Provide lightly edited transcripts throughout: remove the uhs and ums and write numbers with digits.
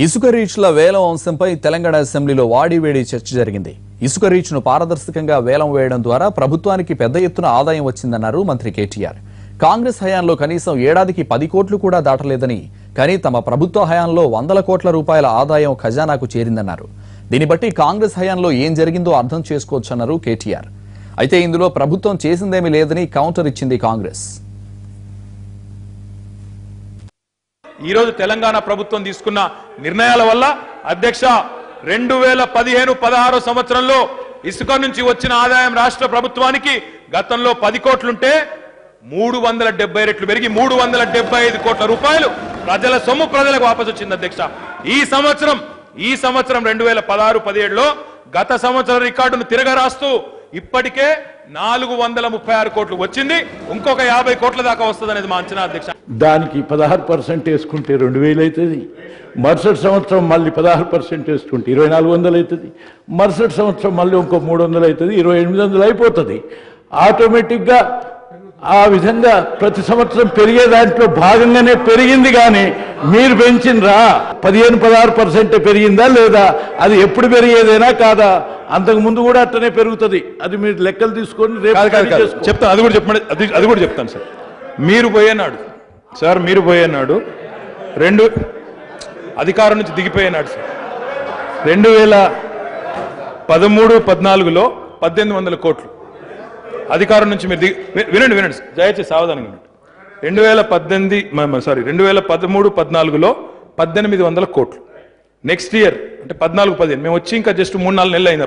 ఇసుక రీచ్ల వేలం అంశంపై తెలంగాణ అసెంబ్లీలో వాడివేడి చర్చ జరిగింది. ఇసుక రీచ్ను పారదర్శకంగా వేలం వేయడం ద్వారా ప్రభుత్వానికి పెద్ద ఎత్తున ఆదాయం వచ్చిందన్నారు మంత్రి కేటీఆర్. కాంగ్రెస్ హయాంలో కనీసం ఏడాదికి 10 కోట్లు కూడా దాటలేదని, కానీ తమ ప్రభుత్వ హయాంలో 100 కోట్ల రూపాయల ఆదాయం ఖజానాకు చేరిందన్నారు. దీన్ని బట్టి కాంగ్రెస్ హయాంలో ఏం జరిగిందో అర్థం చేసుకోవచ్చన్నారు కేటీఆర్. అయితే ఇందులో ప్రభుత్వం చేసిందేమీ లేదని కౌంటర్ ఇచ్చింది కాంగ్రెస్. ఈ రోజు తెలంగాణ ప్రభుత్వం తీసుకున్న నిర్ణయాల వల్ల అధ్యక్ష 2015-16 సంవత్సరంలో ఇసుక నుంచి వచ్చిన ఆదాయం రాష్ట్ర ప్రభుత్వానికి గతంలో 10 కోట్లుంటే 370 రెట్లు పెరిగి 375 కోట్ల రూపాయలు ప్రజల సొమ్ము ప్రజలకు వాపసు వచ్చింది అధ్యక్ష. ఈ సంవత్సరం 2016-17లో గత సంవత్సరం రికార్డును తిరగరాస్తూ ఇప్పటికే 436 కోట్లు వచ్చింది. ఇంకొక 50 కోట్ల దాకా వస్తుంది అనేది మా అంచనా అధ్యక్ష. దానికి 16% వేసుకుంటే 2000 అవుతుంది. మరుసటి సంవత్సరం మళ్ళీ 16% వేసుకుంటే 2400 అవుతుంది. మరుసటి సంవత్సరం మళ్ళీ ఇంకో 300 అవుతుంది, 2800 అయిపోతుంది. ఆటోమేటిక్గా ఆ విధంగా ప్రతి సంవత్సరం పెరిగే దాంట్లో భాగంగానే పెరిగింది. కానీ మీరు పెంచినరా 15-16% పెరిగిందా లేదా? అది ఎప్పుడు పెరిగేదేనా కాదా? అంతకు ముందు కూడా అట్టనే పెరుగుతుంది. అది మీరు లెక్కలు తీసుకొని చెప్తాను. అది కూడా చెప్తాను సార్. మీరు పోయేనాడు సార్, మీరు పోయేనాడు అధికారం నుంచి దిగిపోయేనాడు సార్. 2013-14లో 1800 కోట్లు అధికారం నుంచి మీరు వినండి దయచేసి సావధానంగా వినండి. 2013-14లో 1800 కోట్లు. నెక్స్ట్ ఇయర్ అంటే 14-15 మేము వచ్చి ఇంకా జస్ట్ 3-4 నెలలు అయింది.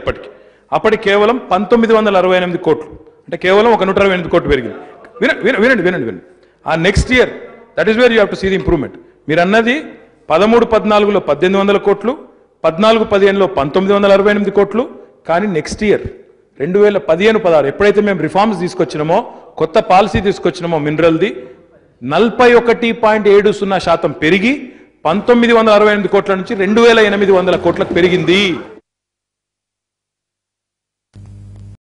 అప్పటికి కేవలం 1968 కోట్లు, అంటే కేవలం ఒక 128 కోట్లు పెరిగింది. వినండి. ఆ next year that is where you have to see the improvement. మీరు అన్నది 13-14లో 1800 కోట్లు, 14-15లో 1968 కోట్లు. కానీ నెక్స్ట్ ఇయర్ 2015-16 ఎప్పుడైతే మేము రిఫార్మ్స్ తీసుకొచ్చినామో, కొత్త పాలసీ తీసుకొచ్చినామో మినరల్ది, 41.70% పెరిగి 1968 కోట్ల నుంచి 2800 కోట్లకు పెరిగింది.